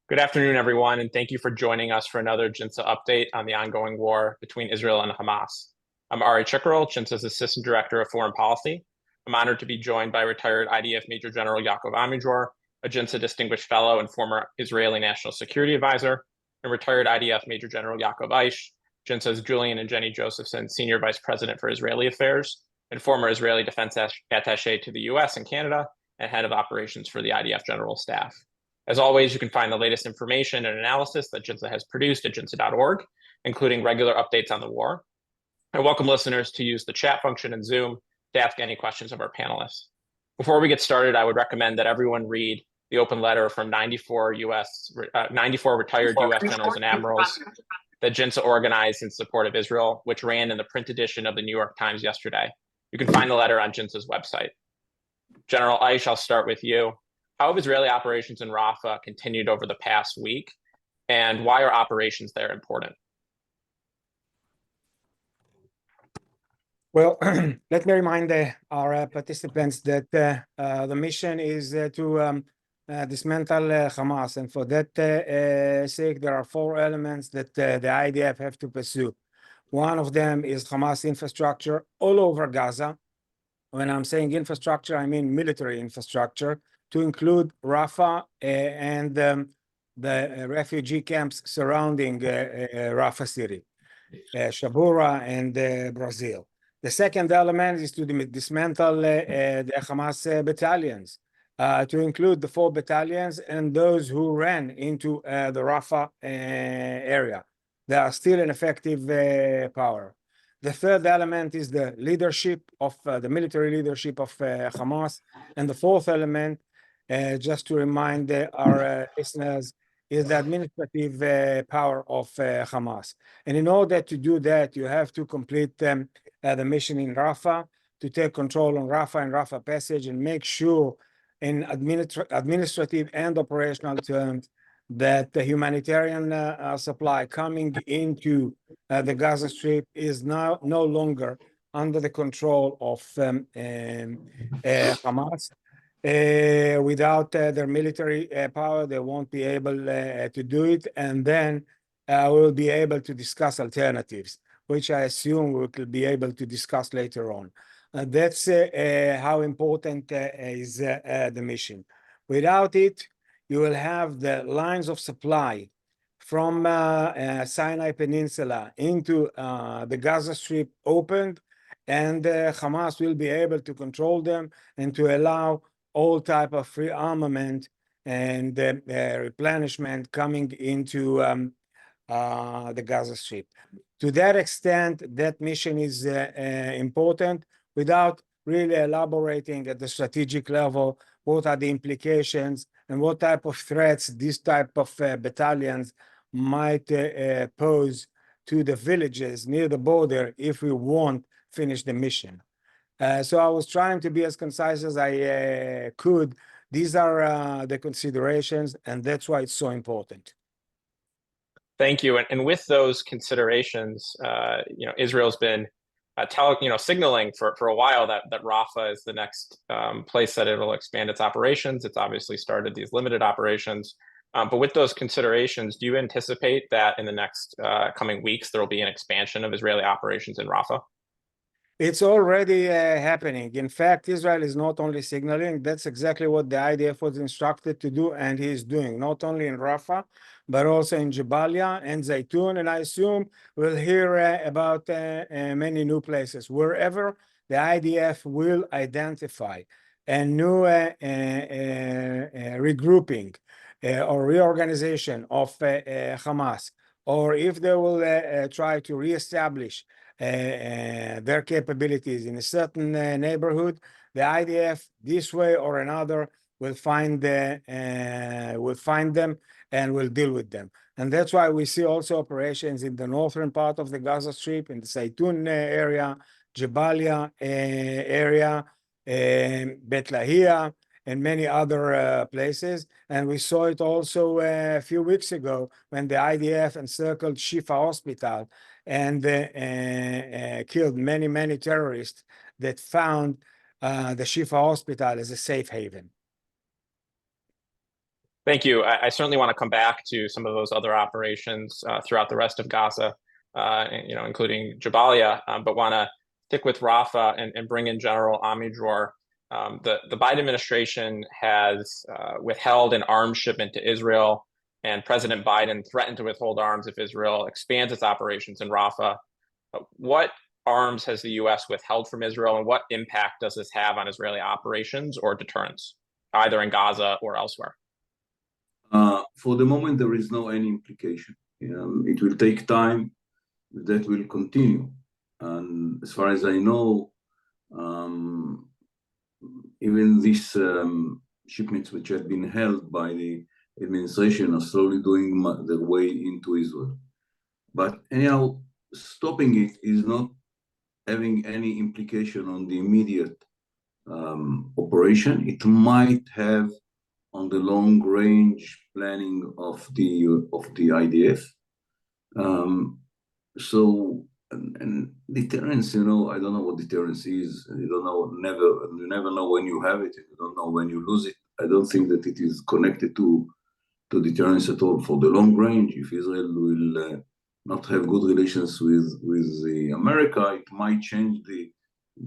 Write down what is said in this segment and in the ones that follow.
Good afternoon, everyone, and thank you for joining us for another JINSA update on the ongoing war between Israel and Hamas. I'm Ari Cicurel, JINSA's Assistant Director of Foreign Policy. I'm honored to be joined by retired IDF Major General Yaakov Amidror, a JINSA Distinguished Fellow and former Israeli National Security Advisor, and retired IDF Major General Yaacov Ayish, JINSA's Julian and Jenny Josephson Senior Vice President for Israeli Affairs, and former Israeli Defense Attaché to the US and Canada, and Head of Operations for the IDF General Staff. As always, you can find the latest information and analysis that JINSA has produced at jinsa.org, including regular updates on the war. I welcome listeners to use the chat function in Zoom to ask any questions of our panelists. Before we get started, I would recommend that everyone read the open letter from 94 retired US generals and admirals that JINSA organized in support of Israel, which ran in the print edition of the New York Times yesterday. You can find the letter on JINSA's website. General Ayish, I'll start with you. How have Israeli operations in Rafah continued over the past week, and why are operations there important? Well, let me remind our participants that the mission is to dismantle Hamas, and for that sake, there are four elements that the IDF have to pursue. One of them is Hamas infrastructure all over Gaza. When I'm saying infrastructure, I mean military infrastructure, to include Rafah and the refugee camps surrounding Rafah city, Shabura and Brazil. The second element is to dismantle the Hamas battalions, to include the 4 battalions and those who ran into the Rafah area. They are still an effective power. The third element is the leadership of the military leadership of Hamas. And the fourth element, just to remind our listeners, is the administrative power of Hamas. And in order to do that, you have to complete the mission in Rafah, to take control on Rafah and Rafah passage, and make sure in administrative and operational terms that the humanitarian supply coming into the Gaza Strip is now no longer under the control of Hamas. Without their military power, they won't be able to do it, and then we'll be able to discuss alternatives, which I assume we will be able to discuss later on. That's how important is the mission. Without it, you will have the lines of supply from Sinai Peninsula into the Gaza Strip opened, and Hamas will be able to control them and to allow all type of free armament and replenishment coming into the Gaza Strip. To that extent, that mission is important, without really elaborating at the strategic level what are the implications and what type of threats these type of battalions might pose to the villages near the border if we won't finish the mission. So I was trying to be as concise as I could. These are the considerations, and that's why it's so important. Thank you. And with those considerations, Israel's been signaling for a while that Rafah is the next place that it will expand its operations. It's obviously started these limited operations. But with those considerations, do you anticipate that in the next coming weeks, there will be an expansion of Israeli operations in Rafah? It's already happening. In fact, Israel is not only signaling, that's exactly what the IDF was instructed to do, and he is doing, not only in Rafah, but also in Jabalia and Zaytun, and I assume we'll hear about many new places. Wherever the IDF will identify a new regrouping or reorganization of Hamas, or if they will try to reestablish their capabilities in a certain neighborhood, the IDF, this way or another, will find them and will deal with them. And that's why we see also operations in the northern part of the Gaza Strip, in the Zaytun area, Jabalia area, Bet Lahia, and many other places. And we saw it also a few weeks ago when the IDF encircled Shifa Hospital and killed many terrorists that found the Shifa Hospital as a safe haven. Thank you. I certainly want to come back to some of those other operations throughout the rest of Gaza, including Jabalia, but want to stick with Rafah and bring in General Amidror. The Biden administration has withheld an arms shipment to Israel, and President Biden threatened to withhold arms if Israel expands its operations in Rafah. What arms has the U.S. withheld from Israel, and what impact does this have on Israeli operations or deterrence, either in Gaza or elsewhere? For the moment, there is no any implication. It will take time. That will continue. And as far as I know, even these shipments which have been held by the administration are slowly doing their way into Israel. But anyhow, stopping it is not having any implication on the immediate operation. It might have on the long-range planning of the IDF. And deterrence, I don't know what deterrence is. You never know when you have it. You don't know when you lose it. I don't think that it is connected to deterrence at all. For the long range, if Israel will not have good relations with the America, it might change the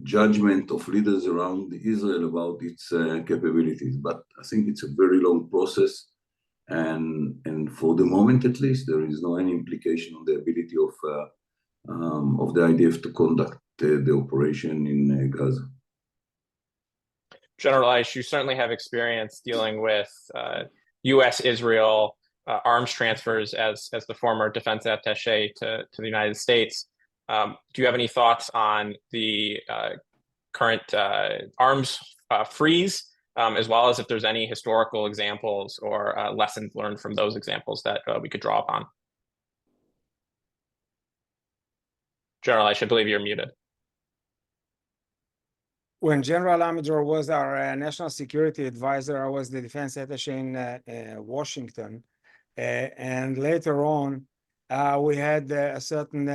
judgment of leaders around Israel about its capabilities. But I think it's a very long process, and for the moment at least, there is no any implication on the ability of the IDF to conduct the operation in Gaza. General Ayish, you certainly have experience dealing with U.S.-Israel arms transfers as the former defense attaché to the United States. Do you have any thoughts on the current arms freeze, as well as if there's any historical examples or lessons learned from those examples that we could draw upon? General Ayish, I believe you're muted. When General Amidror was our national security advisor, I was the defense attaché in Washington. And later on, we had a certain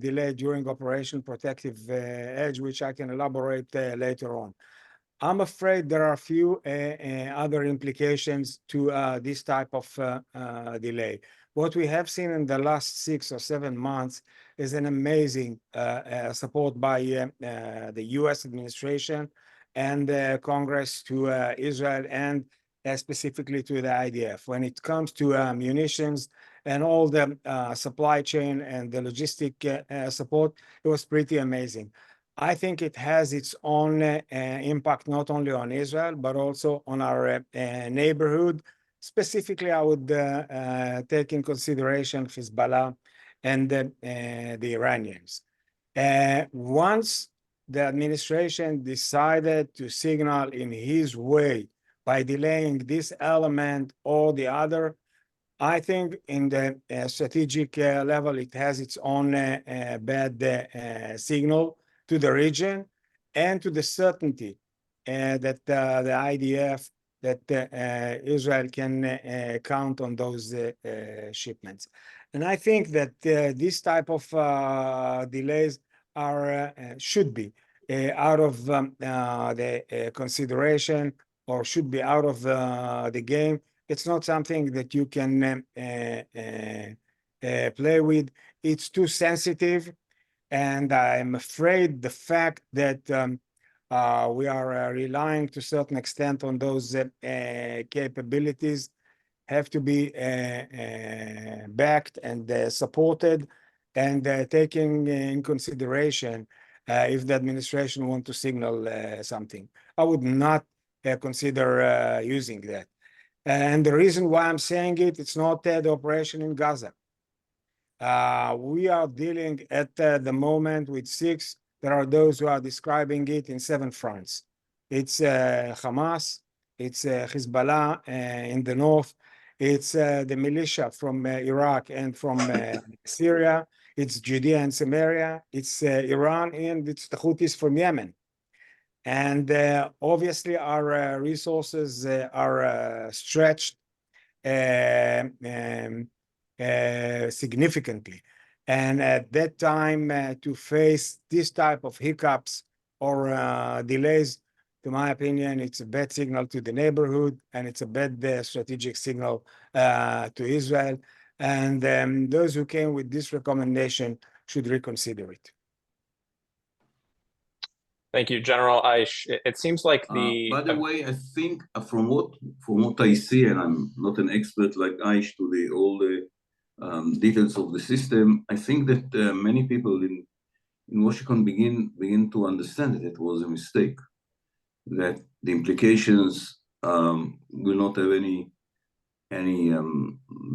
delay during Operation Protective Edge, which I can elaborate later on. I'm afraid there are a few other implications to this type of delay. What we have seen in the last 6 or 7 months is an amazing support by the U.S. administration and Congress to Israel, and specifically to the IDF. When it comes to munitions and all the supply chain and the logistic support, it was pretty amazing. I think it has its own impact, not only on Israel, but also on our neighborhood. Specifically, I would take in consideration Hezbollah and the Iranians. Once the administration decided to signal in his way by delaying this element or the other, I think in the strategic level, it has its own bad signal to the region and to the certainty that the IDF, that Israel can count on those shipments. And I think that this type of delays should be out of the consideration, or should be out of the game. It's not something that you can play with. It's too sensitive. And I'm afraid the fact that we are relying to a certain extent on those capabilities have to be backed and supported, and taking in consideration if the administration want to signal something. I would not consider using that. And the reason why I'm saying it, it's not the operation in Gaza. We are dealing at the moment with 6. There are those who are describing it in 7 fronts. It's Hamas, it's Hezbollah in the north, it's the militia from Iraq and from Syria, it's Judea and Samaria, it's Iran, and it's the Houthis from Yemen. And obviously our resources are stretched significantly. And at that time, to face this type of hiccups or delays to my opinion, it's a bad signal to the neighborhood, and it's a bad strategic signal to Israel. And those who came with this recommendation should reconsider it. Thank you, General Ayish. It seems like By the way, I think from what I see, and I'm not an expert like Ayish to all the details of the system, I think that many people in Washington begin to understand that it was a mistake, that the implications will not have any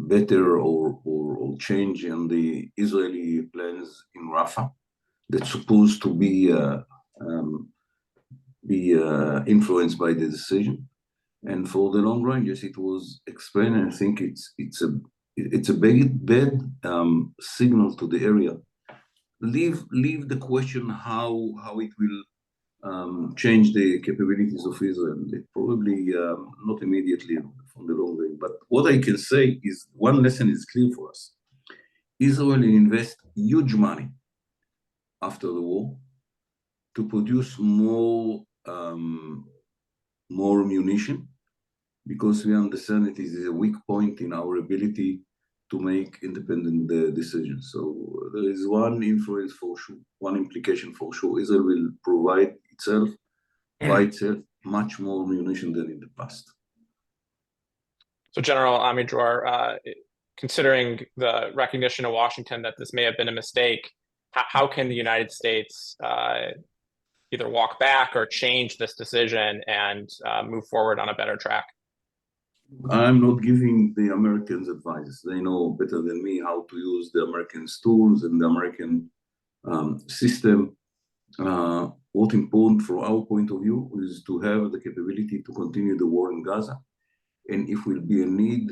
better or change in the Israeli plans in Rafah that's supposed to be influenced by the decision. And for the long run, yes, it was explained, and I think it's a bad signal to the area. Leave the question how it will change the capabilities of Israel. It probably not immediately from the long run. But what I can say is one lesson is clear for us. Israel invest huge money after the war to produce more munition, because we understand it is a weak point in our ability to make independent decisions. So there is one influence for sure, one implication for sure. Israel will provide itself, by itself, much more munition than in the past. So General Amidror, considering the recognition of Washington that this may have been a mistake, how can the United States either walk back or change this decision and move forward on a better track? I'm not giving the Americans advice. They know better than me how to use the American tools and the American system. What's important from our point of view is to have the capability to continue the war in Gaza. And if will be a need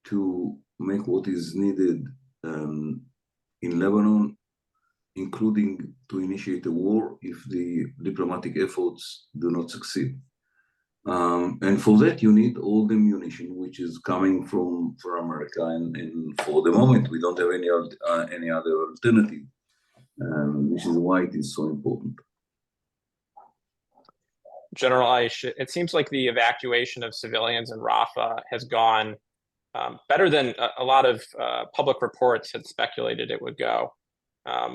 to make what is needed in Lebanon, including to initiate a war if the diplomatic efforts do not succeed. And for that, you need all the munition which is coming from America, and for the moment, we don't have any other alternative, which is why it is so important. General Ayish, it seems like the evacuation of civilians in Rafah has gone better than a lot of public reports had speculated it would go.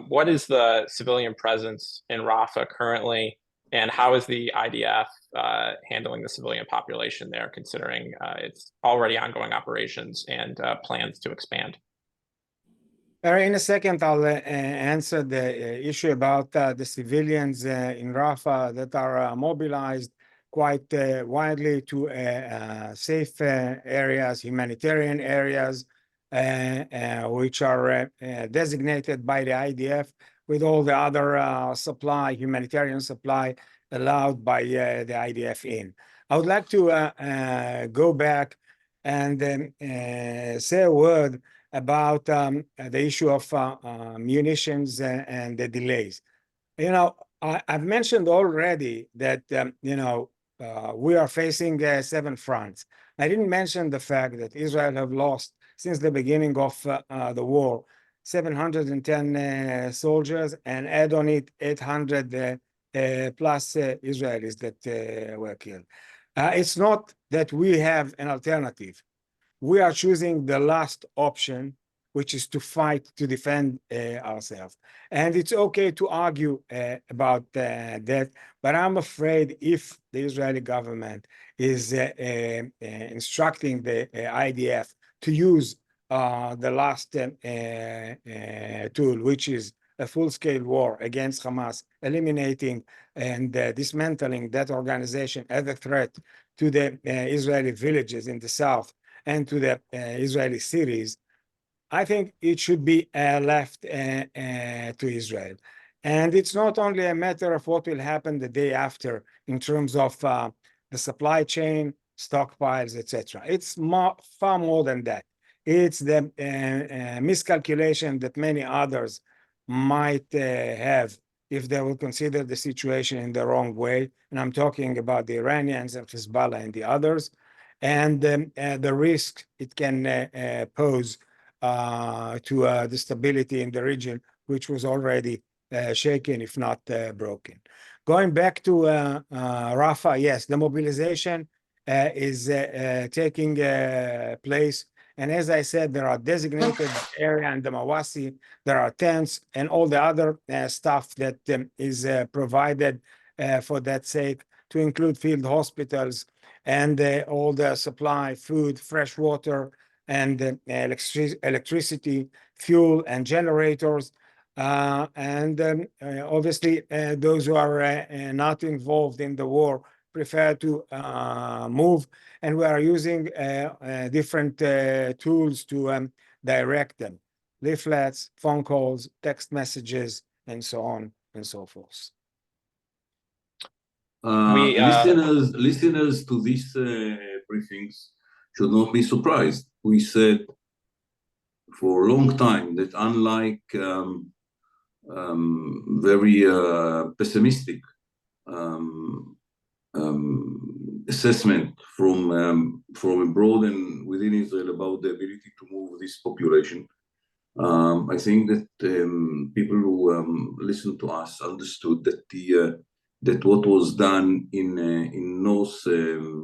What is the civilian presence in Rafah currently, and how is the IDF handling the civilian population there, considering its already ongoing operations and plans to expand? In a second, I'll answer the issue about the civilians in Rafah that are mobilized quite widely to safe areas, humanitarian areas, which are designated by the IDF, with all the other humanitarian supply allowed by the IDF in. I would like to go back and say a word about the issue of munitions and the delays. I've mentioned already that, we are facing 7 fronts. I didn't mention the fact that Israel have lost, since the beginning of the war, 710 soldiers, and add on it 800 plus Israelis that were killed. It's not that we have an alternative. We are choosing the last option, which is to fight to defend ourselves. And it's okay to argue about that, but I'm afraid if the Israeli government is instructing the IDF to use the last tool, which is a full-scale war against Hamas, eliminating and dismantling that organization as a threat to the Israeli villages in the south and to the Israeli cities, I think it should be left to Israel. And it's not only a matter of what will happen the day after in terms of the supply chain, stockpiles, etc. It's far more than that. It's the miscalculation that many others might have if they will consider the situation in the wrong way. And I'm talking about the Iranians and Hezbollah and the others, and the risk it can pose to the stability in the region, which was already shaken, if not broken. Going back to Rafah, yes, the mobilization is taking place. And as I said, there are designated area in the Mawasi, there are tents and all the other stuff that is provided for that sake, to include field hospitals and all the supply, food, fresh water, and electricity, fuel, and generators. Obviously, those who are not involved in the war prefer to move, and we are using different tools to direct them: leaflets, phone calls, text messages, and so on and so forth. Listeners to these briefings should not be surprised. We said for a long time that unlike very pessimistic assessment from abroad and within Israel about the ability to move this population, I think that people who listen to us understood that that what was done in North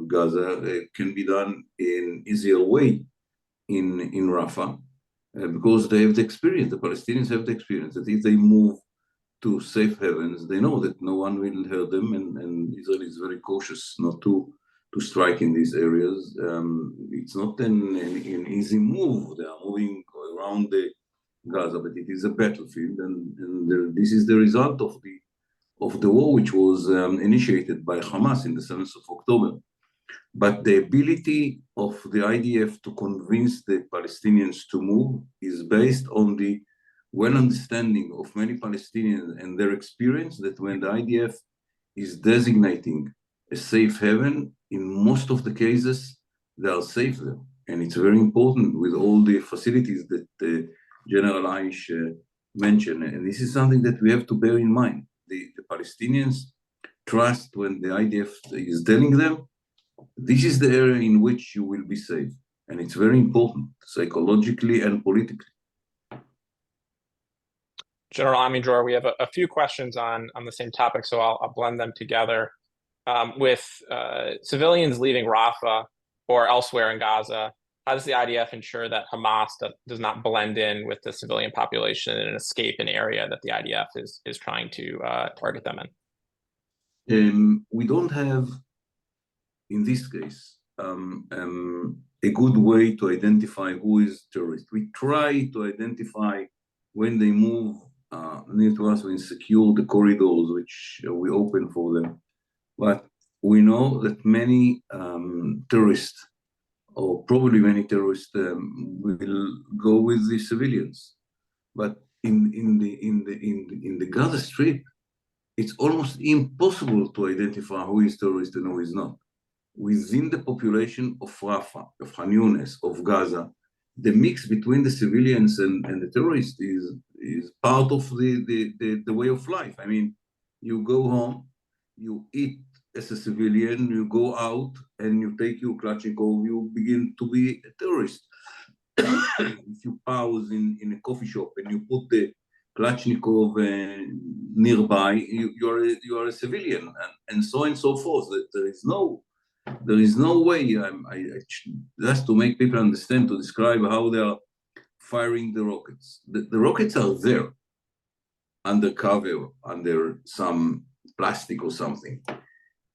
Gaza can be done in easier way in Rafah, because they have the experience. The Palestinians have the experience that if they move to safe havens, they know that no one will hurt them, and Israel is very cautious not to strike in these areas. It's not an easy move. They are moving around the Gaza, but it is a battlefield, and this is the result of the war, which was initiated by Hamas in the 7th of October. But the ability of the IDF to convince the Palestinians to move is based on the well understanding of many Palestinians and their experience that when the IDF is designating a safe haven, in most of the cases, they are safe there. And it's very important with all the facilities that General Ayish mentioned. And this is something that we have to bear in mind. The Palestinians trust when the IDF is telling them, this is the area in which you will be safe. And it's very important, psychologically and politically. General Amidror, we have a few questions on the same topic, so I'll blend them together. With civilians leaving Rafah or elsewhere in Gaza, how does the IDF ensure that Hamas does not blend in with the civilian population and escape an area that the IDF is trying to target them in? We don't have, in this case, a good way to identify who is terrorist. We try to identify when they move near to us, we secure the corridors which we open for them. But we know that many terrorists, or probably many terrorists, will go with the civilians. But in the Gaza Strip, it's almost impossible to identify who is terrorist and who is not. Within the population of Rafah, of Khan Younis, of Gaza, the mix between the civilians and the terrorists is part of the way of life. I mean, you go home, you eat as a civilian, you go out and you take your Kalashnikov, you begin to be a terrorist. If you pause in a coffee shop and you put the Kalashnikov nearby, you are a civilian, and so on and so forth. There is no way, just to make people understand, to describe how they are firing the rockets. The rockets are there, under cover, under some plastic or something.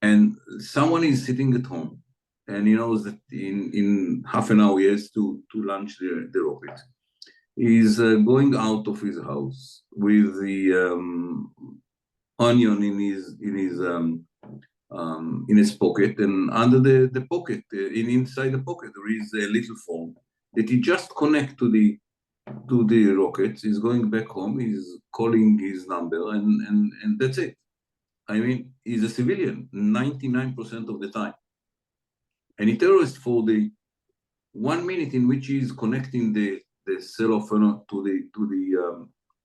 And someone is sitting at home, and he knows that in half an hour he has to launch the rocket. He's going out of his house with the onion in his pocket, and under the pocket, inside the pocket, there is a little phone that he just connect to the rockets. He's going back home, he's calling his number, and that's it. I mean, he's a civilian 99% of the time. And a terrorist, for the 1 minute in which he's connecting the cell phone to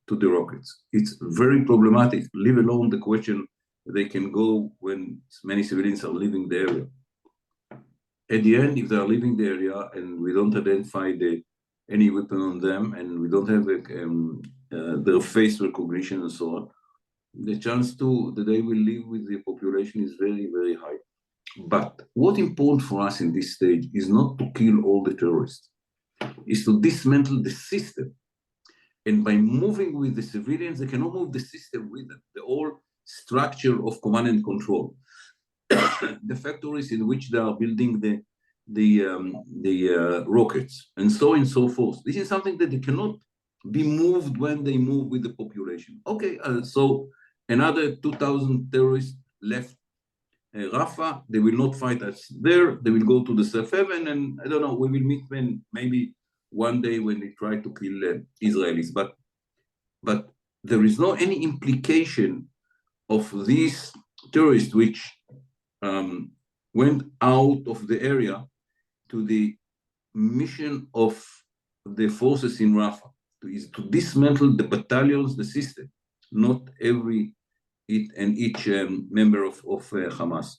the rockets, it's very problematic, leave alone the question they can go when many civilians are leaving the area. At the end, if they are leaving the area and we don't identify any weapon on them, and we don't have their face recognition and so on, the chance that they will live with the population is very, very high. But what's important for us in this stage is not to kill all the terrorists, is to dismantle the system. And by moving with the civilians, they cannot move the system with them. The whole structure of command and control, the factories in which they are building the rockets, and so on and so forth. This is something that they cannot be moved when they move with the population. Okay, so another 2,000 terrorists left Rafah. They will not fight us there. They will go to the safe haven, and I don't know, we will meet them maybe one day when they try to kill Israelis. But there is no any implication of these terrorists which went out of the area to the mission of the forces in Rafah, is to dismantle the battalions, the system, not each member of Hamas.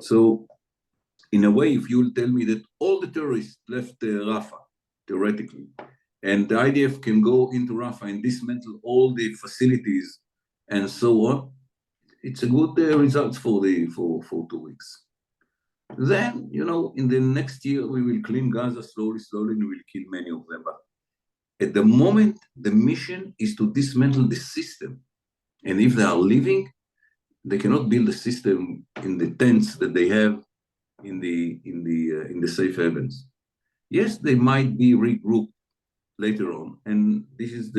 So in a way, if you'll tell me that all the terrorists left Rafah, theoretically, and the IDF can go into Rafah and dismantle all the facilities and so on, it's a good result for 2 weeks. Then, in the next year, we will clean Gaza slowly, and we will kill many of them. But at the moment, the mission is to dismantle the system. And if they are leaving, they cannot build a system in the tents that they have in the safe havens. Yes, they might be regrouped later on, and this is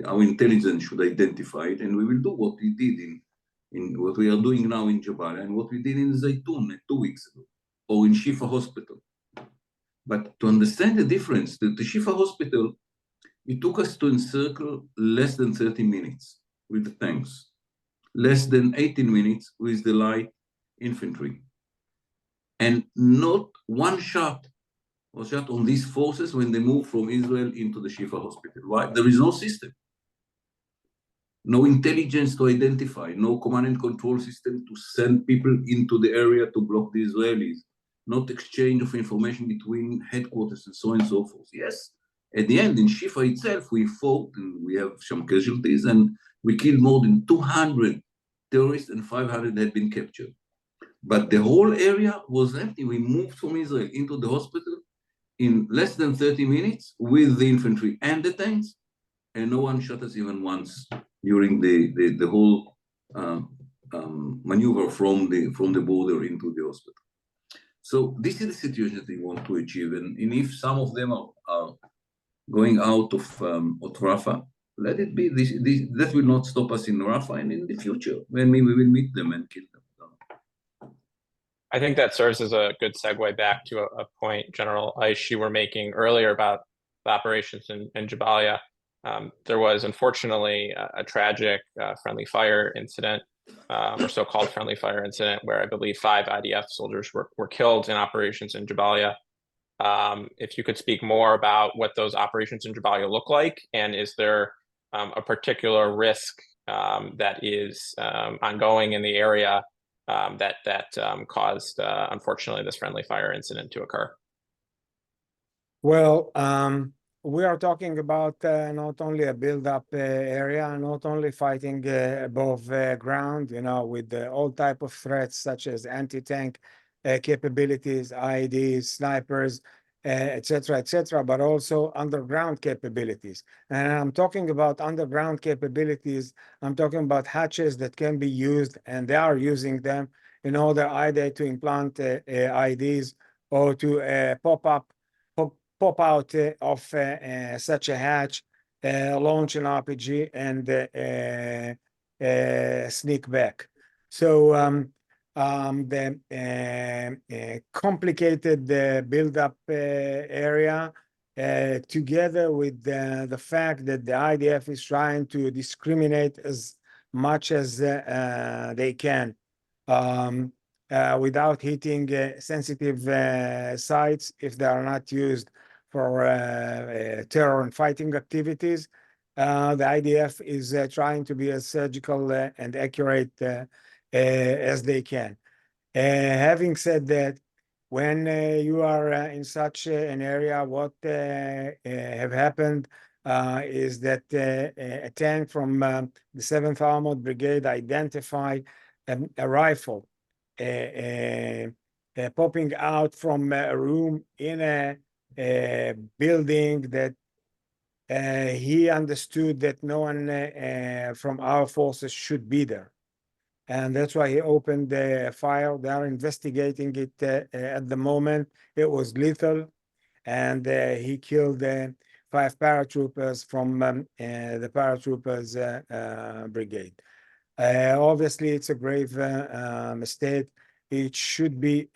our intelligence should identify it, and we will do what we did in what we are doing now in Jabalia and what we did in Zaytun 2 weeks ago, or in Shifa Hospital. But to understand the difference, the Shifa Hospital, it took us to encircle less than 30 minutes with the tanks, less than 18 minutes with the light infantry. And not one shot was shot on these forces when they moved from Israel into the Shifa Hospital. Why? There is no system. No intelligence to identify, no command and control system to send people into the area to block the Israelis, not exchange of information between headquarters and so on and so forth. Yes, at the end, in Shifa itself, we fought and we have some casualties, and we killed more than 200 terrorists and 500 had been captured. But the whole area was empty. We moved from Israel into the hospital in less than 30 minutes with the infantry and the tanks, and no one shot us even once during the whole maneuver from the border into the hospital. So this is the situation that we want to achieve, and if some of them are going out of Rafah, let it be. That will not stop us in Rafah and in the future when we will meet them and kill them. I think that serves as a good segue back to a point General Ayish you were making earlier about the operations in Jabalia. There was unfortunately a tragic friendly fire incident, or so-called friendly fire incident, where I believe 5 IDF soldiers were killed in operations in Jabalia. If you could speak more about what those operations in Jabalia look like, and is there a particular risk that is ongoing in the area that caused, unfortunately, this friendly fire incident to occur? Well, we are talking about not only a build-up area, not only fighting above ground, with all type of threats such as anti-tank capabilities, IEDs, snipers, etc., but also underground capabilities. And I'm talking about underground capabilities. I'm talking about hatches that can be used, and they are using them in order either to implant IEDs or to pop out of such a hatch, launch an RPG, and sneak back. So the complicated build-up area, together with the fact that the IDF is trying to discriminate as much as they can, without hitting sensitive sites if they are not used for terror and fighting activities. The IDF is trying to be as surgical and accurate as they can. Having said that, when you are in such an area, what have happened is that a tank from the 7th Armored Brigade identified a rifle popping out from a room in a building that he understood that no one from our forces should be there. And that's why he opened the fire. They are investigating it at the moment. It was lethal, and he killed 5 paratroopers from the paratroopers brigade. Obviously, it's a grave mistake. It should be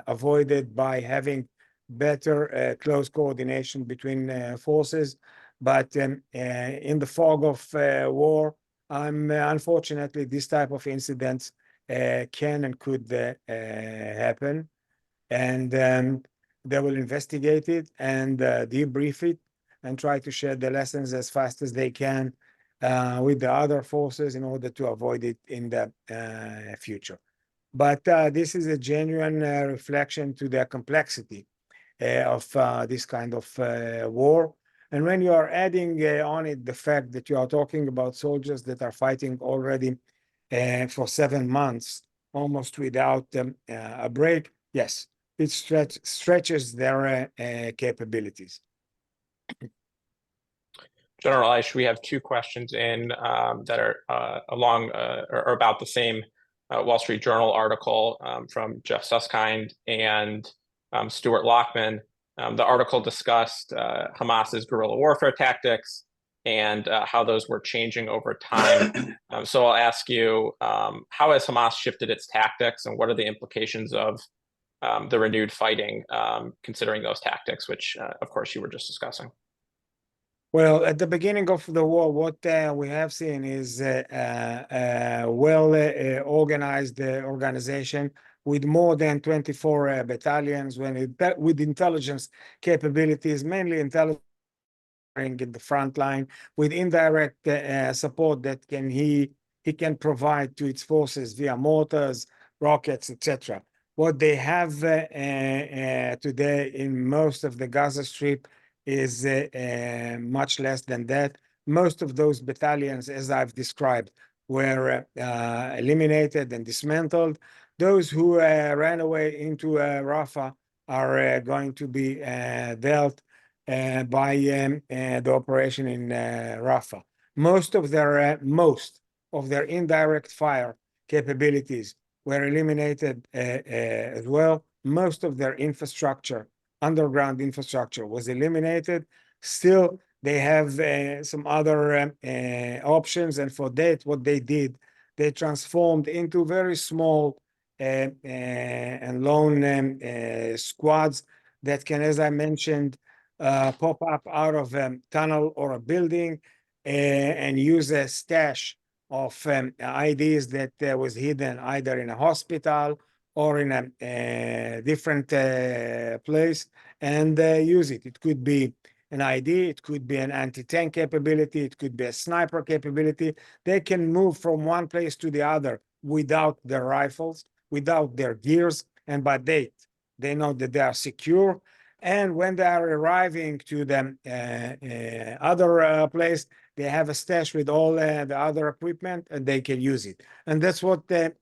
avoided by having better close coordination between forces. But in the fog of war, unfortunately, this type of incidents can and could happen. And they will investigate it and debrief it and try to share the lessons as fast as they can with the other forces in order to avoid it in the future. But this is a genuine reflection to the complexity of this kind of war. And when you are adding on it the fact that you are talking about soldiers that are fighting already for 7 months, almost without a break, yes, it stretches their capabilities. General Ayish, we have 2 questions in that are along or about the same Wall Street Journal article from Jeff Susskind and Stuart Lockman. The article discussed Hamas's guerrilla warfare tactics and how those were changing over time. So I'll ask you, how has Hamas shifted its tactics, and what are the implications of the renewed fighting, considering those tactics, which, of course, you were just discussing? Well, at the beginning of the war, what we have seen is a well-organized organization with more than 24 battalions with intelligence capabilities, mainly intelligence in the front line, with indirect support that he can provide to its forces via mortars, rockets, etc. What they have today in most of the Gaza Strip is much less than that. Most of those battalions, as I've described, were eliminated and dismantled. Those who ran away into Rafah are going to be dealt by the operation in Rafah. Most of their indirect fire capabilities were eliminated as well. Most of their infrastructure, underground infrastructure, was eliminated. Still, they have some other options, and for that, what they did, they transformed into very small and lone squads that can, as I mentioned, pop up out of a tunnel or a building and use a stash of IDs that was hidden either in a hospital or in a different place, and use it. It could be an ID, it could be an anti-tank capability, it could be a sniper capability. They can move from one place to the other without their rifles, without their gears, and by date, they know that they are secure. And when they are arriving to the other place, they have a stash with all the other equipment, and they can use it. And that's what they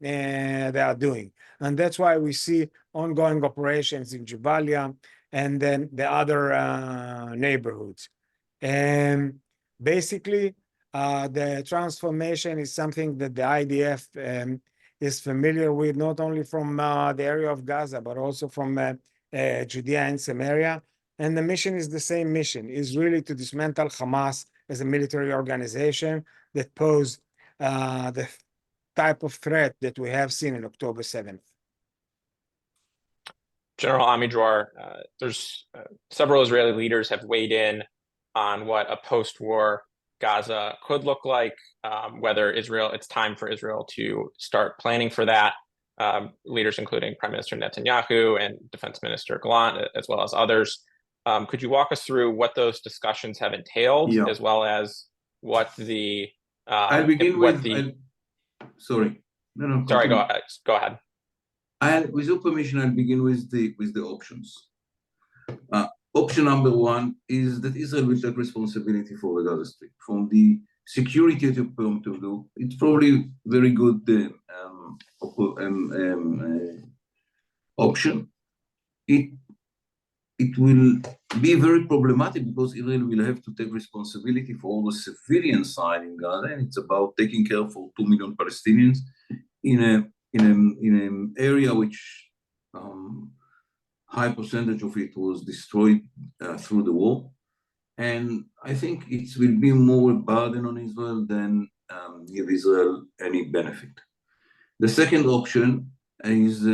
are doing. And that's why we see ongoing operations in Jabalia and then the other neighborhoods. And basically, the transformation is something that the IDF is familiar with, not only from the area of Gaza, but also from Judea and Samaria. And the mission is the same mission, is really to dismantle Hamas as a military organization that pose the type of threat that we have seen in October 7th. General Amidror, there's several Israeli leaders have weighed in on what a post-war Gaza could look like, whether it's time for Israel to start planning for that. Leaders including Prime Minister Netanyahu and Defense Minister Gallant, as well as others. Could you walk us through what those discussions have entailed, as well as what the I'll begin with the. Sorry. No. Sorry. Go ahead. With your permission, I'll begin with the options. option number one is that Israel will take responsibility for the Gaza Strip. From the security point of view, it's probably very good option. It will be very problematic because Israel will have to take responsibility for all the civilian side in Gaza, and it's about taking care for 2 million Palestinians in an area which high percentage of it was destroyed through the war. And I think it will be more a burden on Israel than give Israel any benefit. The second option is,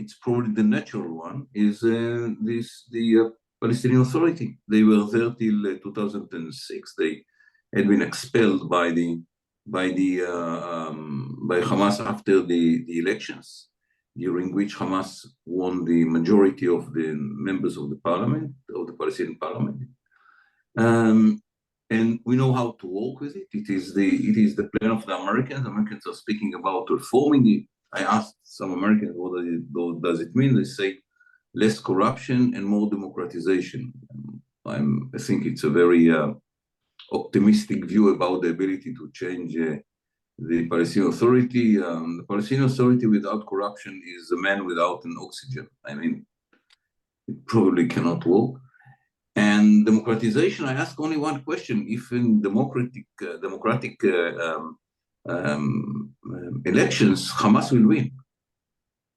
it's probably the natural one, is the Palestinian Authority. They were there till 2006. They had been expelled by Hamas after the elections, during which Hamas won the majority of the members of the parliament, of the Palestinian parliament. And we know how to work with it. It is the plan of the Americans. Americans are speaking about reforming it. I asked some Americans, what does it mean? They say less corruption and more democratization. I think it's a very optimistic view about the ability to change the Palestinian Authority. The Palestinian Authority without corruption is a man without an oxygen. I mean, it probably cannot work. And democratization, I ask only one question: if in democratic elections, Hamas will win,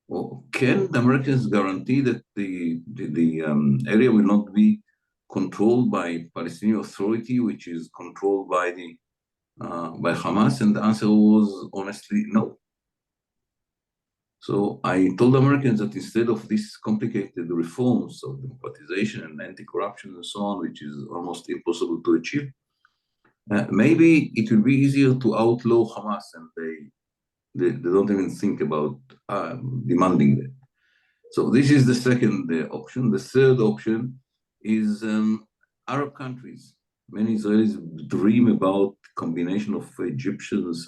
or can the Americans guarantee that the area will not be controlled by Palestinian Authority, which is controlled by Hamas? And the answer was honestly no. So I told Americans that instead of these complicated reforms of democratization and anti-corruption and so on, which is almost impossible to achieve, maybe it will be easier to outlaw Hamas, and they don't even think about demanding that. So this is the second option. The third option is Arab countries. Many Israelis dream about combination of Egyptians,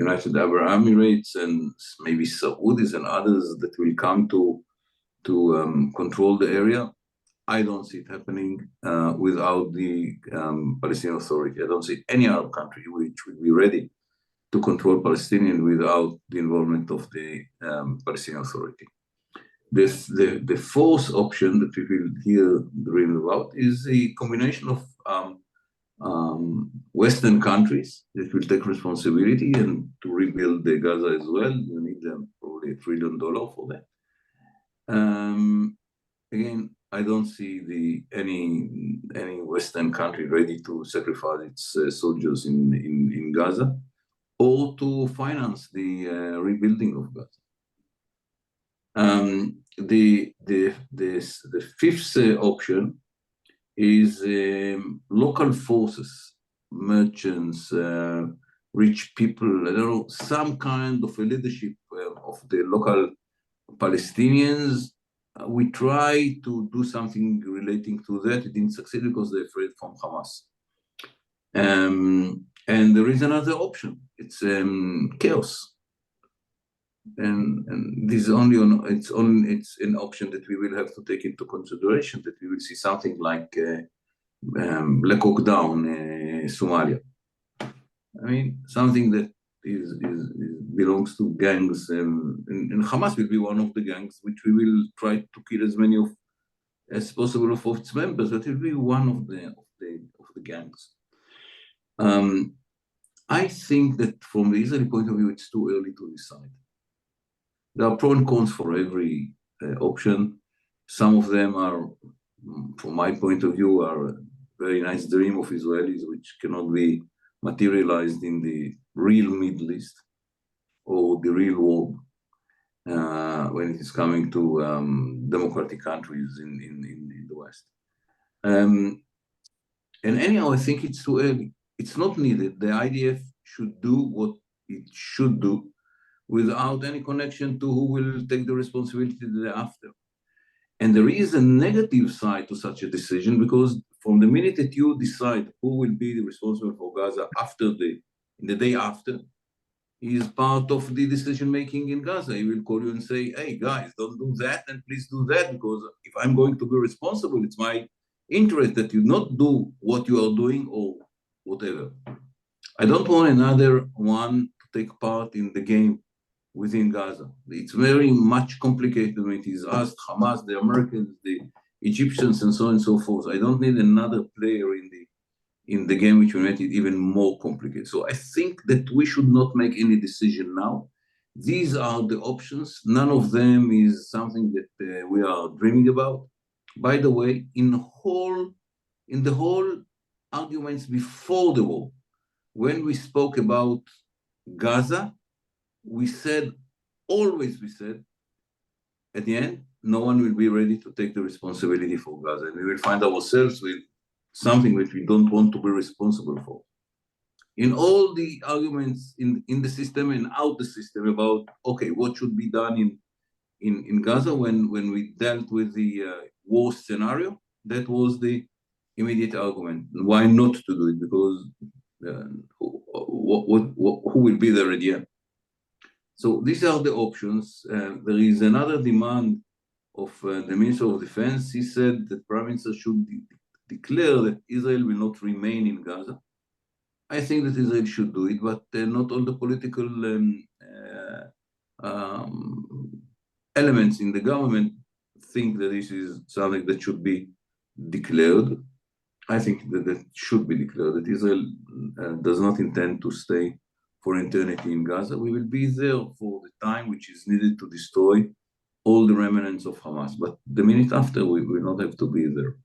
United Arab Emirates, and maybe Saudis and others that will come to control the area. I don't see it happening without the Palestinian Authority. I don't see any Arab country which would be ready to control Palestinian without the involvement of the Palestinian Authority. The fourth option that we will hear dream about is a combination of Western countries that will take responsibility, and to rebuild the Gaza as well, you need probably $1 trillion for that. Again, I don't see any Western country ready to sacrifice its soldiers in Gaza or to finance the rebuilding of Gaza. The fifth option is local forces, merchants, rich people, I don't know, some kind of a leadership of the local Palestinians. We try to do something relating to that. It didn't succeed because they're afraid from Hamas. And there is another option. It's chaos. And this is it's an option that we will have to take into consideration, that we will see something like Black Hawk Down, Somalia. I mean, something that belongs to gangs, and Hamas will be one of the gangs, which we will try to kill as many as possible of its members, but it will be one of the gangs. I think that from the Israeli point of view, it's too early to decide. There are pros and cons for every option. Some of them are, from my point of view, are a very nice dream of Israelis, which cannot be materialized in the real Middle East or the real world when it is coming to democratic countries in the West. And anyhow, I think it's too early. It's not needed. The IDF should do what it should do without any connection to who will take the responsibility thereafter. And there is a negative side to such a decision, because from the minute that you decide who will be responsible for Gaza in the day after, is part of the decision making in Gaza. He will call you and say, hey guys, don't do that and please do that, because if I'm going to be responsible, it's my interest that you not do what you are doing or whatever. I don't want another one to take part in the game within Gaza. It's very much complicated when it is us, Hamas, the Americans, the Egyptians, and so on and so forth. I don't need another player in the game which will make it even more complicated. So I think that we should not make any decision now. These are the options. None of them is something that we are dreaming about. By the way, in the whole arguments before the war, when we spoke about Gaza, we said, always we said, at the end, no one will be ready to take the responsibility for Gaza. And we will find ourselves with something which we don't want to be responsible for. In all the arguments in the system and out the system about, okay, what should be done in Gaza when we dealt with the worst scenario, that was the immediate argument. Why not to do it? Because who will be there at the end? So these are the options. There is another demand of the Minister of Defense. He said that Prime Minister should declare that Israel will not remain in Gaza. I think that Israel should do it, but not all the political elements in the government think that this is something that should be declared. I think that it should be declared, that Israel does not intend to stay for eternity in Gaza. We will be there for the time which is needed to destroy all the remnants of Hamas. But the minute after, we will not have to be there.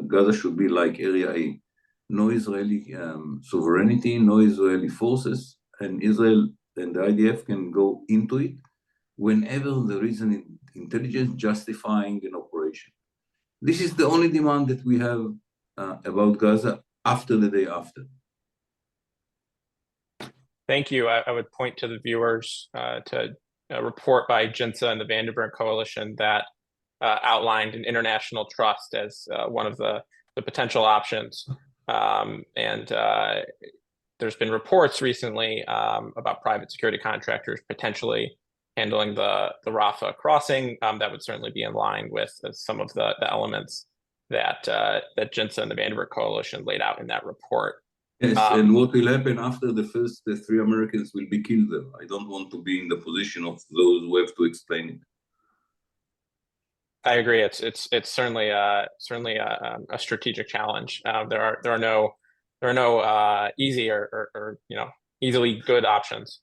Gaza should be like Area A. No Israeli sovereignty, no Israeli forces, and Israel and the IDF can go into it whenever there is an intelligence justifying an operation. This is the only demand that we have about Gaza after the day after. Thank you. I would point to the viewers to a report by JINSA and the Vandenberg Coalition that outlined an international trust as one of the potential options. And there's been reports recently about private security contractors potentially handling the Rafah crossing. That would certainly be in line with some of the elements that JINSA and the Vandenberg Coalition laid out in that report. Yes, and what will happen after the first 3 Americans will be killed there? I don't want to be in the position of those who have to explain it. I agree. It's certainly a strategic challenge. There are no easy or easily good options.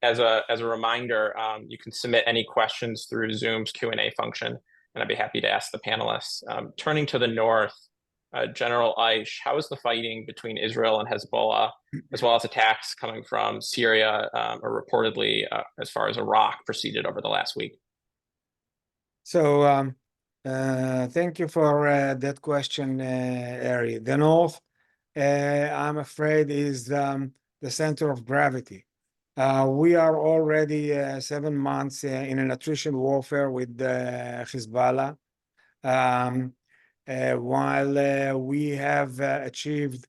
As a reminder, you can submit any questions through Zoom's Q&A function, and I'd be happy to ask the panelists. Turning to the north, General Ayish, how is the fighting between Israel and Hezbollah, as well as attacks coming from Syria or reportedly as far as Iraq, proceeded over the last week? So thank you for that question, Ari. The north, I'm afraid, is the center of gravity. We are already 7 months in an attrition warfare with Hezbollah. While we have achieved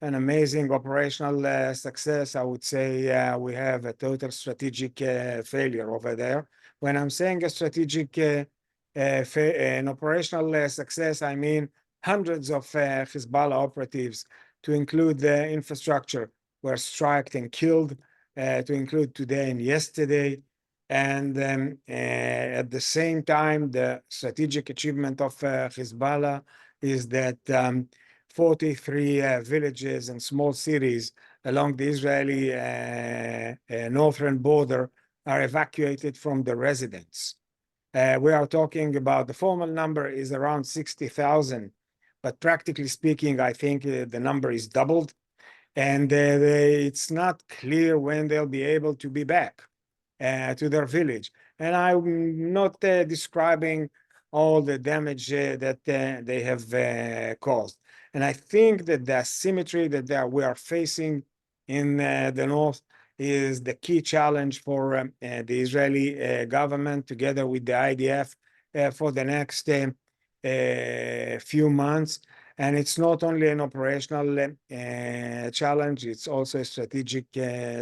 an amazing operational success, I would say we have a total strategic failure over there. When I'm saying a strategic an operational success, I mean hundreds of Hezbollah operatives, to include the infrastructure, were struck and killed, to include today and yesterday. And at the same time, the strategic achievement of Hezbollah is that 43 villages and small cities along the Israeli northern border are evacuated from the residents. We are talking about, the formal number is around 60,000, but practically speaking, I think the number is doubled. And it's not clear when they'll be able to be back to their village. And I'm not describing all the damage that they have caused. And I think that the asymmetry that we are facing in the north is the key challenge for the Israeli government, together with the IDF, for the next few months. And it's not only an operational challenge, it's also a strategic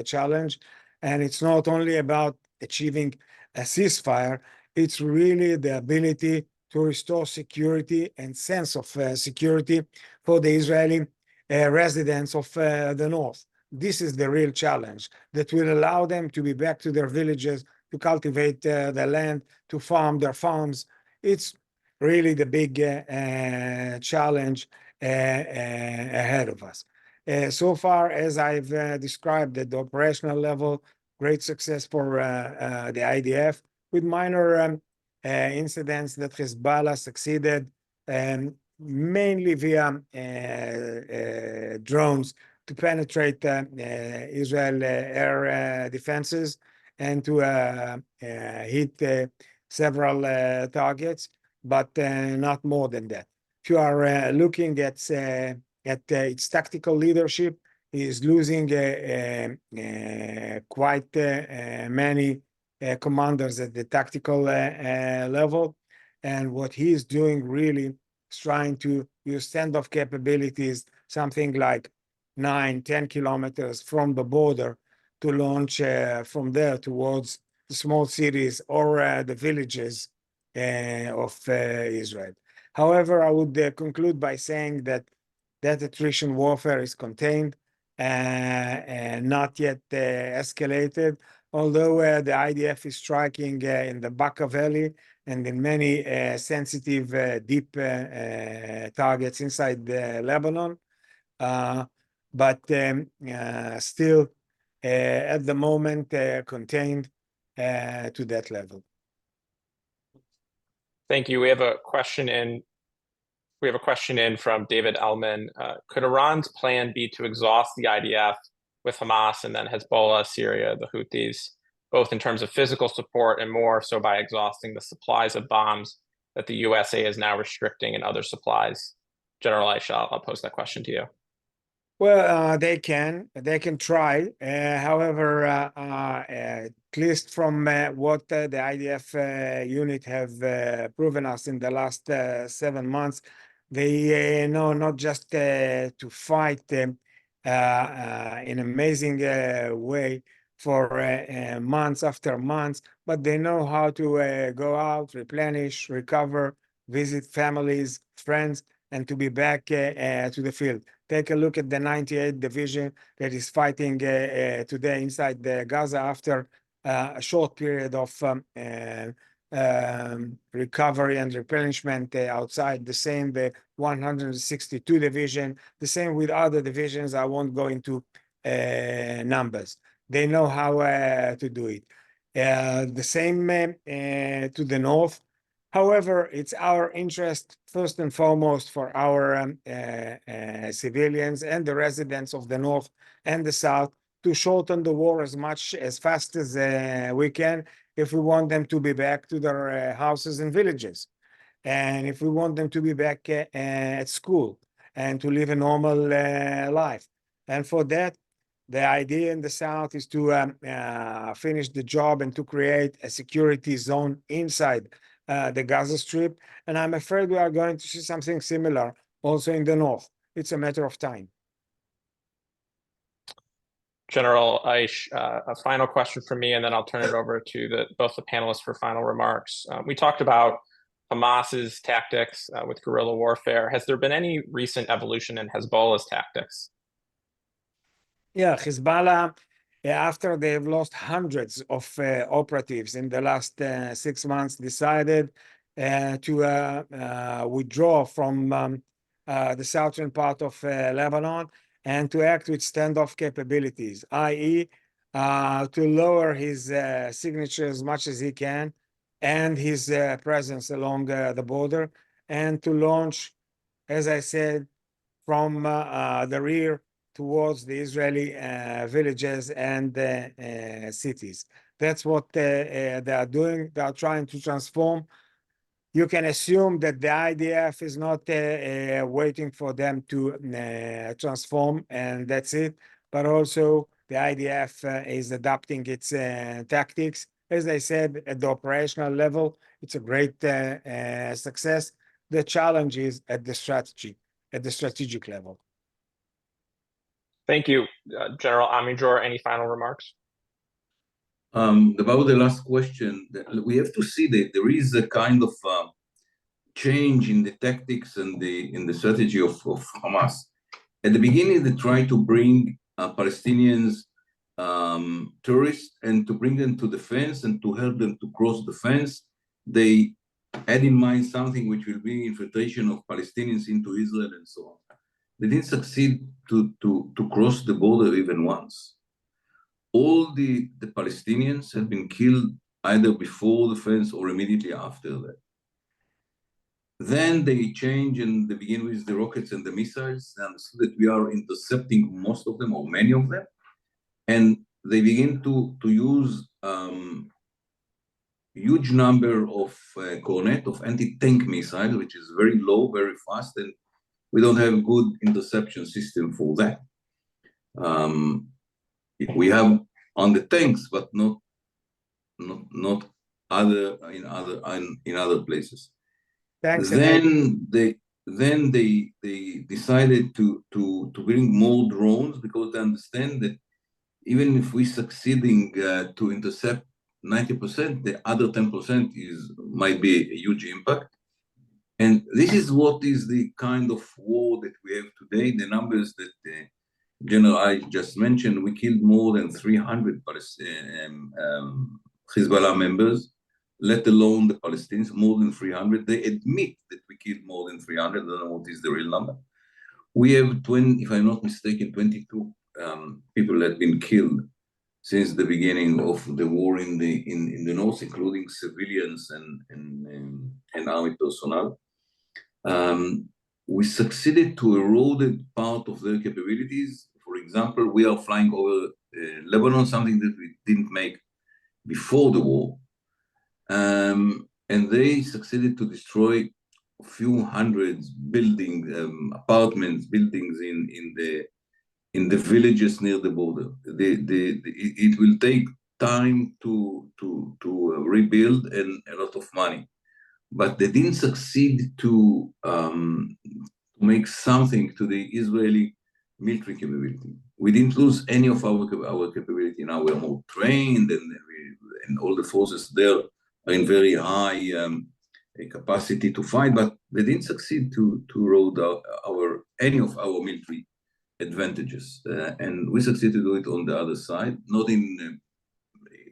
challenge. And it's not only about achieving a ceasefire, it's really the ability to restore security and sense of security for the Israeli residents of the north. This is the real challenge that will allow them to be back to their villages, to cultivate the land, to farm their farms. It's really the big challenge ahead of us. So far, as I've described at the operational level, great success for the IDF, with minor incidents that Hezbollah succeeded, mainly via drones, to penetrate Israel air defenses and to hit several targets, but not more than that. If you are looking at its tactical leadership, is losing quite many commanders at the tactical level. And what he is doing really is trying to use standoff capabilities, something like 9-10 kilometers from the border, to launch from there towards the small cities or the villages of Israel. However, I would conclude by saying that attrition warfare is contained and not yet escalated, although the IDF is striking in the Bekaa Valley and in many sensitive, deep targets inside Lebanon. But still, at the moment, contained to that level. Thank you. We have a question in from David Elman. Could Iran's plan be to exhaust the IDF with Hamas and then Hezbollah, Syria, the Houthis, both in terms of physical support and more so by exhausting the supplies of bombs that the USA is now restricting and other supplies? General Ayish, I'll pose that question to you. Well, they can try. However, at least from what the IDF unit have proven us in the last 7 months, they know not just to fight in amazing way for months after months, but they know how to go out, replenish, recover, visit families, friends, and to be back to the field. Take a look at the 98th Division that is fighting today inside Gaza after a short period of recovery and replenishment outside. The same, the 162 Division, the same with other divisions. I won't go into numbers. They know how to do it. The same to the north. However, it's our interest, first and foremost, for our civilians and the residents of the north and the south to shorten the war as fast as we can if we want them to be back to their houses and villages. And if we want them to be back at school and to live a normal life. And for that, the idea in the south is to finish the job and to create a security zone inside the Gaza Strip, and I'm afraid we are going to see something similar also in the north. It's a matter of time. General Ayish, a final question from me, and then I'll turn it over to both the panelists for final remarks. We talked about Hamas's tactics with guerrilla warfare. Has there been any recent evolution in Hezbollah's tactics? Yeah, Hezbollah, after they've lost hundreds of operatives in the last 6 months, decided to withdraw from the southern part of Lebanon and to act with standoff capabilities, i.e. To lower his signature as much as he can and his presence along the border, and to launch, as I said, from the rear towards the Israeli villages and cities. That's what they are doing. They are trying to transform. You can assume that the IDF is not waiting for them to transform, and that's it. But also, the IDF is adapting its tactics. As I said, at the operational level, it's a great success. The challenge is at the strategic level. Thank you, General Amidror. Any final remarks? About the last question, we have to see that there is a kind of change in the tactics and in the strategy of Hamas. At the beginning, they tried to bring Palestinians, tourists, and to bring them to the fence and to help them to cross the fence. They had in mind something which will be infiltration of Palestinians into Israel and so on. They didn't succeed to cross the border even once. All the Palestinians have been killed either before the fence or immediately after that. Then they change and they begin with the rockets and the missiles, and so that we are intercepting most of them or many of them, and they begin to use huge number of Cornet, of anti-tank missiles, which is very low, very fast, and we don't have a good interception system for that. We have on the tanks, but not in other places. Thanks. Then they decided to bring more drones, because they understand that even if we succeeding to intercept 90%, the other 10% might be a huge impact. And this is what is the kind of war that we have today. The numbers that General Ayish just mentioned, we killed more than 300 Hezbollah members, let alone the Palestinians, more than 300. They admit that we killed more than 300. I don't know what is the real number. We have, if I'm not mistaken, 22 people that have been killed since the beginning of the war in the north, including civilians and army personnel. We succeeded to erode part of their capabilities. For example, we are flying over Lebanon, something that we didn't make before the war. And they succeeded to destroy a few hundreds buildings, apartments, buildings in the villages near the border. It will take time to rebuild and a lot of money, but they didn't succeed to make something to the Israeli military capability. We didn't lose any of our capability. Now we're more trained, and all the forces there are in very high capacity to fight, but they didn't succeed to erode any of our military advantages. And we succeeded to do it on the other side.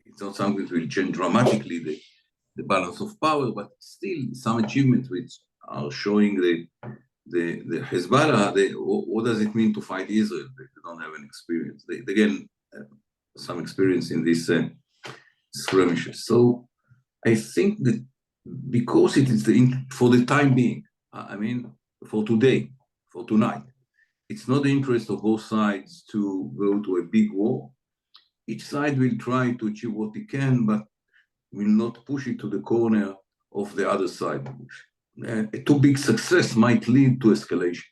It's not something that will change dramatically the balance of power, but still some achievements which are showing the Hezbollah, what does it mean to fight Israel? They don't have an experience. They gain some experience in these skirmishes. So I think that because it is for the time being, I mean, for today, for tonight, it's not the interest of both sides to go to a big war. Each side will try to achieve what it can, but will not push it to the corner of the other side. A too big success might lead to escalation,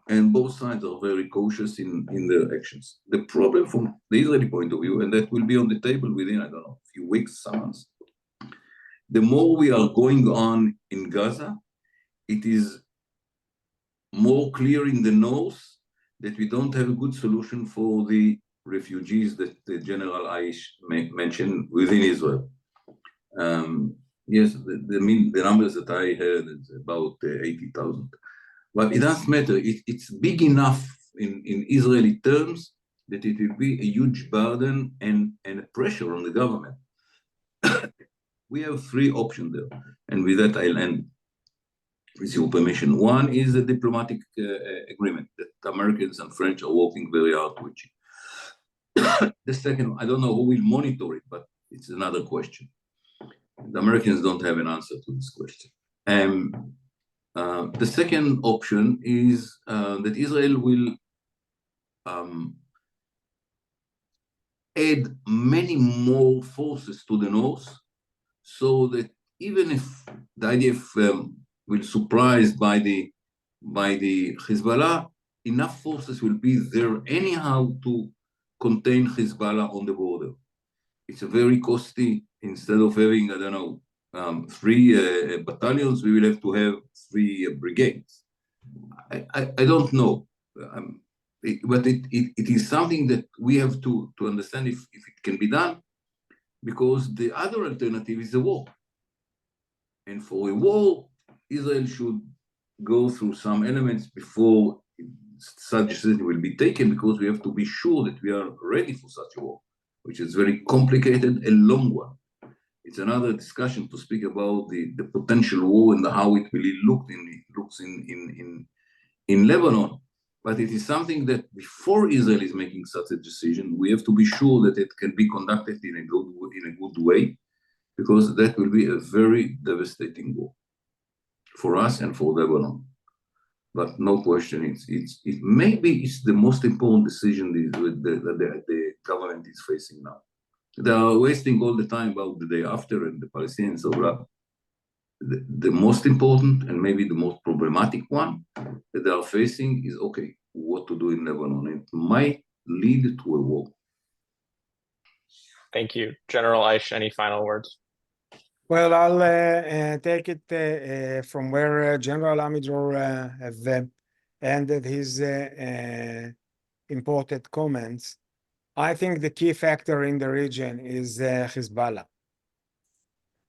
and both sides are very cautious in their actions. The problem from the Israeli point of view, and that will be on the table within, I don't know, a few weeks, some months, the more we are going on in Gaza, it is more clear in the north that we don't have a good solution for the refugees that General Ayish mentioned within Israel. Yes, the numbers that I heard is about 80,000. But it doesn't matter. It's big enough in Israeli terms that it will be a huge burden and a pressure on the government. We have three options there. And with that, I'll end with your permission. One is a diplomatic agreement that Americans and French are working very hard to achieve. The second, I don't know who will monitor it, but it's another question. The Americans don't have an answer to this question. The second option is that Israel will add many more forces to the north, so that even if the IDF will surprised by the Hezbollah, enough forces will be there anyhow to contain Hezbollah on the border. It's a very costly. Instead of having, I don't know, 3 battalions, we will have to have 3 brigades. I don't know, but it is something that we have to understand if it can be done. because the other alternative is the war. And for a war, Israel should go through some elements before such a decision will be taken, because we have to be sure that we are ready for such a war, which is very complicated and long one. It's another discussion to speak about the potential war and how it really looks in Lebanon. But it is something that before Israel is making such a decision, we have to be sure that it can be conducted in a good way, because that will be a very devastating war for us and for Lebanon. But no question, maybe it's the most important decision that the government is facing now. They are wasting all the time about the day after and the Palestinians, so blah. The most important and maybe the most problematic one that they are facing is, okay, what to do in Lebanon. It might lead to a war. Thank you. General Ayish, any final words? Well, I'll take it from where General Amidror have ended his important comments. I think the key factor in the region is Hezbollah.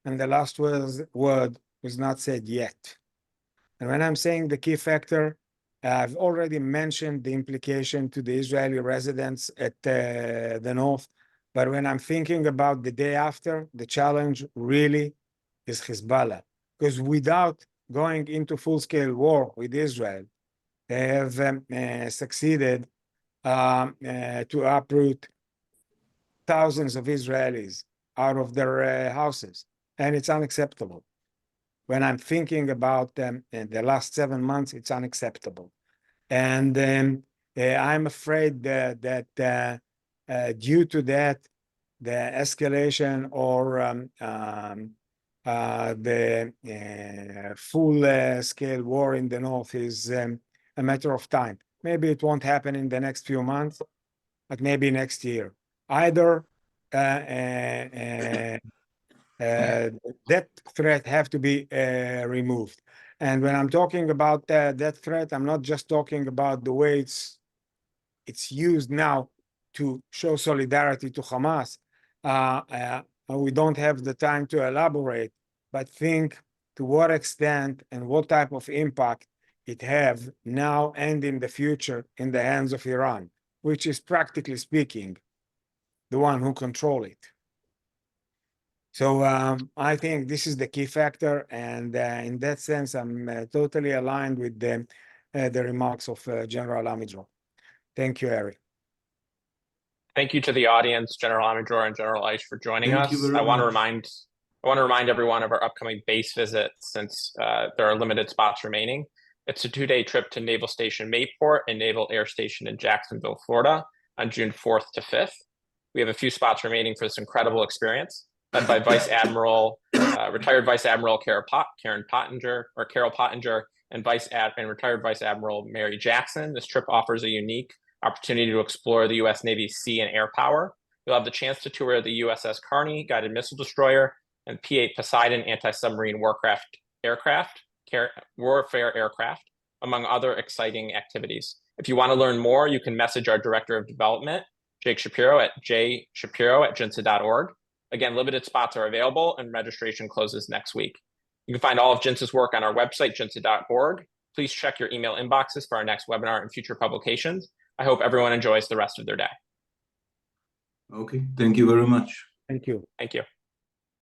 And the last word was not said yet. And when I'm saying the key factor, I've already mentioned the implication to the Israeli residents at the north. But when I'm thinking about the day after, the challenge really is Hezbollah. Because without going into full-scale war with Israel, they have succeeded to uproot thousands of Israelis out of their houses. And it's unacceptable. When I'm thinking about them in the last 7 months, it's unacceptable. And I'm afraid that due to that, the escalation or the full-scale war in the north is a matter of time. Maybe it won't happen in the next few months, but maybe next year. Either that threat have to be removed. And when I'm talking about that threat, I'm not just talking about the way it's used now to show solidarity to Hamas. We don't have the time to elaborate, but think to what extent and what type of impact it have now and in the future in the hands of Iran, which is practically speaking the one who control it. So I think this is the key factor, and in that sense, I'm totally aligned with the remarks of General Amidror. Thank you, Ari. Thank you to the audience, General Amidror and General Ayish, for joining us. I want to remind everyone of our upcoming base visit, since there are limited spots remaining. It's a 2-day trip to Naval Station Mayport and Naval Air Station in Jacksonville, Florida, on June 4th to 5th. We have a few spots remaining for this incredible experience, led by retired Vice Admiral Carol Pottinger, and retired Vice Admiral Mary Jackson. This trip offers a unique opportunity to explore the U.S. Navy's sea and air power. You'll have the chance to tour the USS Carney guided missile destroyer and P-8 Poseidon anti-submarine warfare aircraft, among other exciting activities. If you want to learn more, you can message our Director of Development, Jake Shapiro, at jshapiro@jinsa.org. Again, limited spots are available and registration closes next week. You can find all of JINSA's work on our website, jinsa.org. Please check your email inboxes for our next webinar and future publications. I hope everyone enjoys the rest of their day. Okay, thank you very much. Thank you. Thank you.